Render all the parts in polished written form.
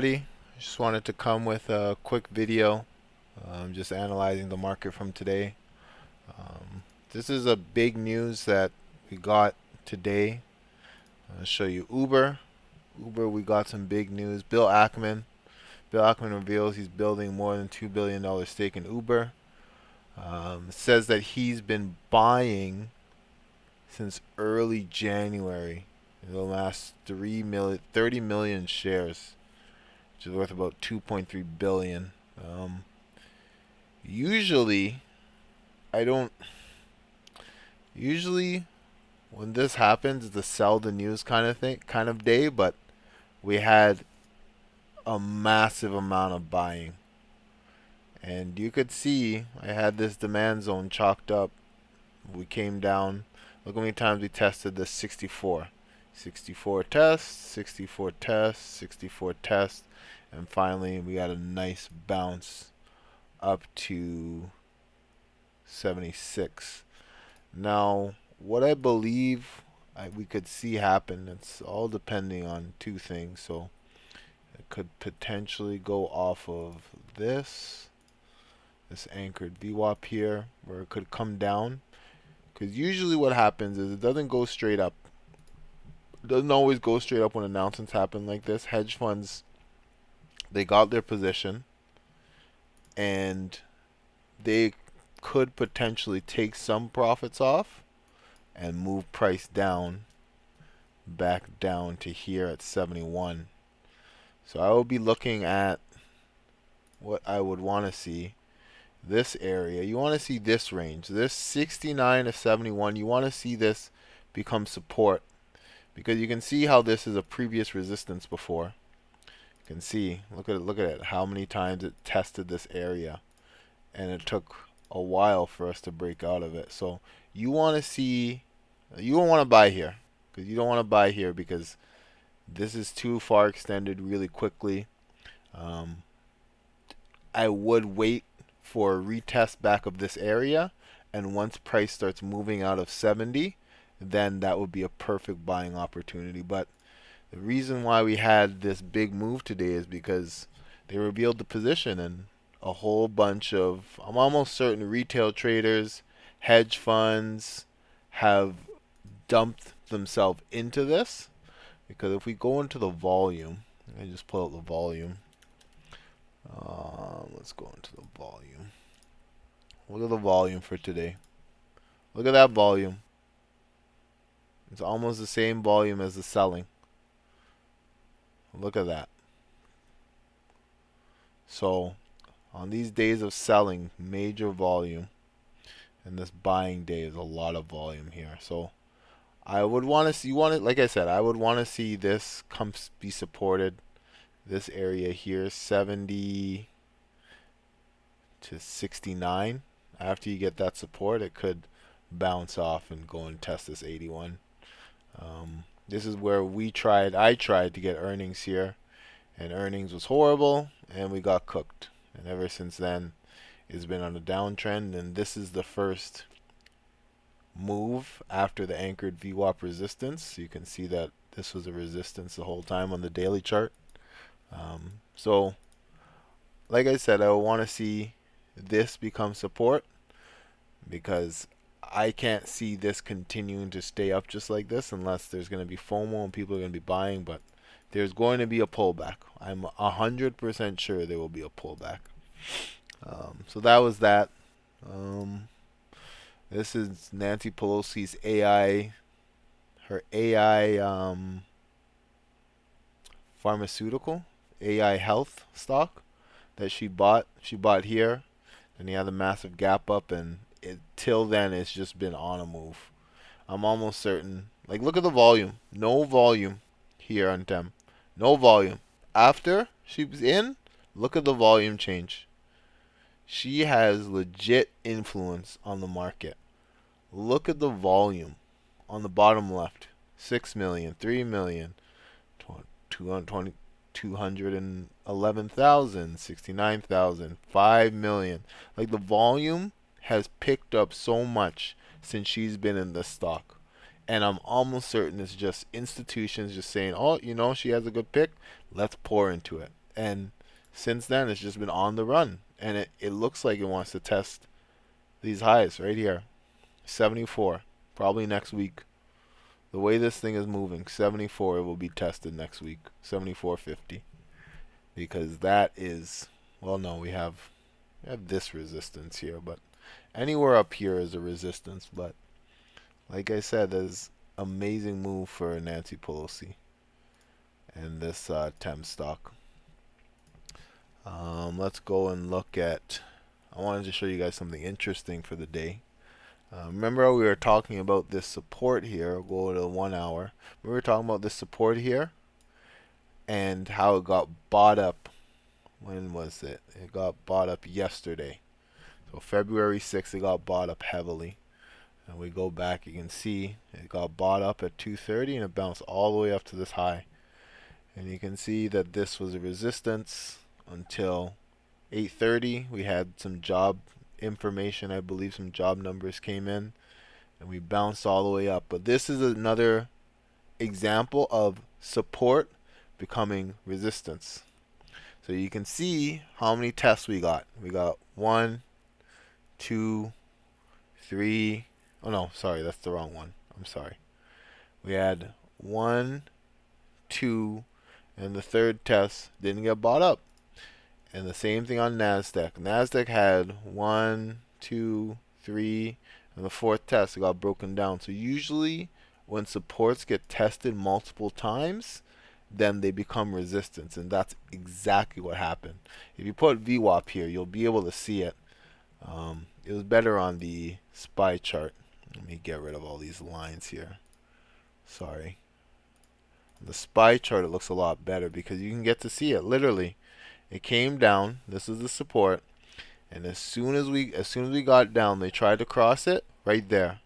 Just wanted to come with a quick video, just analyzing the market from today. Um, this is a big news that we got today. I'll show you Uber. Uber, we got some big news. Bill Ackman. Bill Ackman reveals he's building more than $2 billion stake in Uber. Says that he's been buying since early January. In the last 30 million shares, which is worth about 2.3 billion. Usually, I don't. Usually, when this happens, it's a sell the news kind of thing, kind of day. But we had a massive amount of buying, and you could see I had this demand zone chalked up. We came down. Look how many times we tested this 64. 64 tests, 64 tests, 64 tests, and finally we got a nice bounce up to 76. Now, what I believe we could see happen, it's all depending on two things. So it could potentially go off of this anchored VWAP here, where it could come down. Because usually what happens is it doesn't go straight up. It doesn't always go straight up when announcements happen like this. Hedge funds, they got their position, and they could potentially take some profits off and move price down back down to here at 71. So I will be looking at what I would want to see. This area, you want to see this range, this 69 to 71. You want to see this become support, because you can see how this is a previous resistance before. You can see, look at it, how many times it tested this area, and it took a while for us to break out of it. So you want to see, you don't want to buy here, because you don't want to buy here because this is too far extended really quickly. Um, I would wait for a retest back of this area, and once price starts moving out of 70, then that would be a perfect buying opportunity. But the reason why we had this big move today is because they revealed the position, and a whole bunch of, I'm almost certain, retail traders, hedge funds have dumped themselves into this. Because if we go into the volume, I just pull out the volume. Let's go into the volume. Look at the volume for today. Look at that volume. It's almost the same volume as the selling. Look at that. So, on these days of selling, major volume, and this buying day is a lot of volume here. So, I would want to see, like I said, I would want to see this come be supported. This area here, 70 to 69. After you get that support, it could bounce off and go and test this 81. This is where I tried to get earnings here, and earnings was horrible, and we got cooked. And ever since then, it's been on a downtrend, and this is the first move after the anchored VWAP resistance. You can see that this was a resistance the whole time on the daily chart. So, like I said, I want to see this become support, because I can't see this continuing to stay up just like this unless there's going to be FOMO and people are going to be buying. But there's going to be a pullback. I'm 100% sure there will be a pullback. So that was that. This is Nancy Pelosi's her AI pharmaceutical, AI health stock that she bought. She bought here, and he had a massive gap up, and till then it's just been on a move. I'm almost certain. Like, look at the volume. No volume here on Tem. No volume. After she was in, look at the volume change. She has legit influence on the market. Look at the volume on the bottom left. 6 million, 3 million, 211,000, 69,000, 5 million. Like, the volume has picked up so much since she's been in this stock. And I'm almost certain it's just institutions just saying, oh, she has a good pick. Let's pour into it. And since then, it's just been on the run. And it looks like it wants to test these highs right here. 74. Probably next week. The way this thing is moving, 74, it will be tested next week. 74.50. Because that is, well, no, we have this resistance here, but anywhere up here is a resistance. But like I said, there's amazing move for Nancy Pelosi and this Tem stock. Let's go and look at. I wanted to show you guys something interesting for the day. Remember how we were talking about this support here? I'll go to 1 hour. We were talking about this support here and how it got bought up. When was it? It got bought up yesterday. So February 6th, it got bought up heavily. And we go back, you can see it got bought up at 230 and it bounced all the way up to this high. And you can see that this was a resistance until 8:30. We had some job information, I believe some job numbers came in, and we bounced all the way up. But this is another example of support becoming resistance. So you can see how many tests we got. We got 1, 2, 3. Oh no, sorry, that's the wrong one. I'm sorry. We had 1, 2, and the third test didn't get bought up. And the same thing on NASDAQ. NASDAQ had 1, 2, 3, and the fourth test got broken down. So usually when supports get tested multiple times, then they become resistance. And that's exactly what happened. If you put VWAP here, you'll be able to see it. It was better on the SPY chart. Let me get rid of all these lines here. Sorry. On the SPY chart, it looks a lot better because you can get to see it literally. It came down. This is the support, and as soon as we got down, they tried to cross it right there.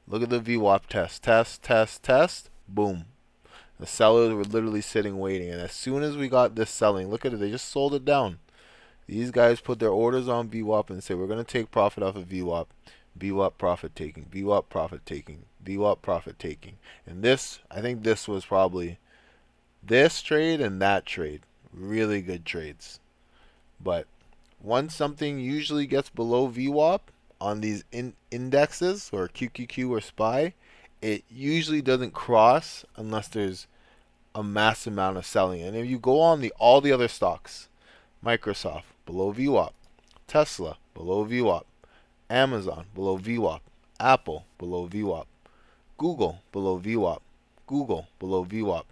Look at the VWAP test. Test. Boom. The sellers were literally sitting waiting, and as soon as we got this selling, look at it. They just sold it down. These guys put their orders on VWAP and say we're going to take profit off of VWAP. VWAP profit taking. VWAP profit taking. VWAP profit taking. And this, I think this was probably this trade and that trade. Really good trades. But once something usually gets below VWAP on these indexes or QQQ or SPY, it usually doesn't cross unless there's a mass amount of selling. And if you go on all the other stocks, Microsoft below VWAP, Tesla below VWAP, Amazon below VWAP, Apple below VWAP, Google below VWAP, Google below VWAP,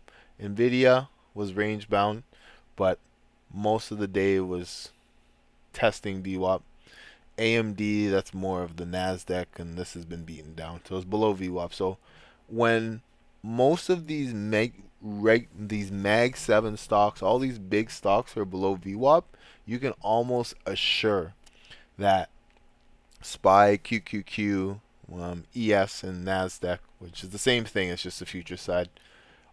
Nvidia was range bound, but most of the day was testing VWAP. AMD, that's more of the NASDAQ, and this has been beaten down. So it's below VWAP. So when most of these Mag 7 stocks, all these big stocks are below VWAP, you can almost assure that SPY, QQQ, ES, and NASDAQ, which is the same thing, it's just the future side,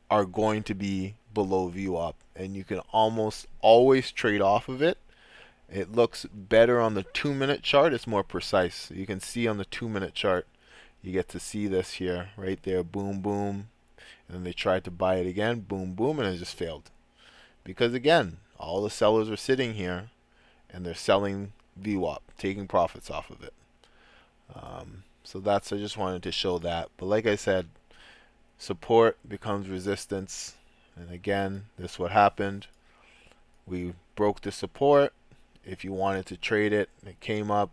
are going to be below VWAP, and you can almost always trade off of it. It looks better on the 2-minute chart. It's more precise. You can see on the 2-minute chart, you get to see this here, right there, boom, boom, and then they tried to buy it again, boom, boom, and it just failed. Because again, all the sellers are sitting here, and they're selling VWAP, taking profits off of it. So I just wanted to show that. But like I said, support becomes resistance, and again, this is what happened. We broke the support. If you wanted to trade it, it came up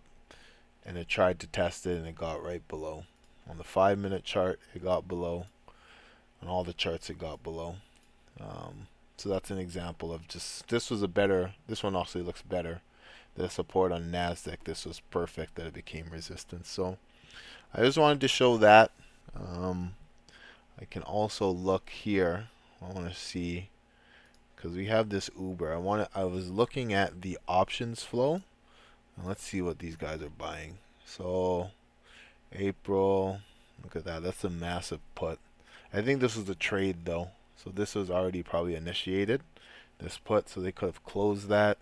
and it tried to test it and it got right below. On the 5-minute chart, it got below. On all the charts, it got below. So that's an example of just, this one also looks better. The support on NASDAQ, this was perfect that it became resistance. So I just wanted to show that. I can also look here. I want to see, because we have this Uber. I was looking at the options flow. And let's see what these guys are buying. So April, look at that. That's a massive put. I think this was a trade though. So this was already probably initiated, this put, so they could have closed that.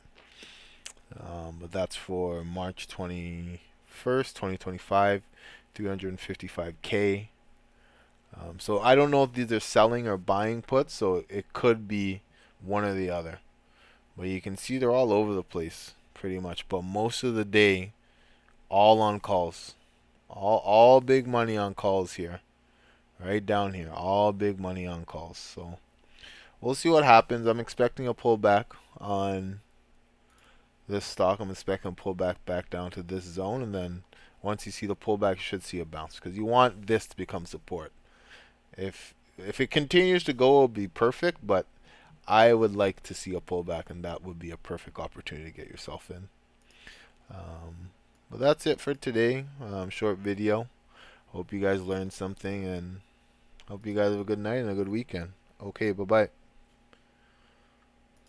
But that's for March 21st, 2025, 355K. So I don't know if these are selling or buying puts, so it could be one or the other. But you can see they're all over the place pretty much. But most of the day, all on calls. All big money on calls here. Right down here. All big money on calls. So we'll see what happens. I'm expecting a pullback on this stock. I'm expecting a pullback back down to this zone, and then once you see the pullback, you should see a bounce because you want this to become support. If it continues to go, it'll be perfect, but I would like to see a pullback, and that would be a perfect opportunity to get yourself in. But that's it for today. Short video. Hope you guys learned something, and hope you guys have a good night and a good weekend. Okay, bye bye.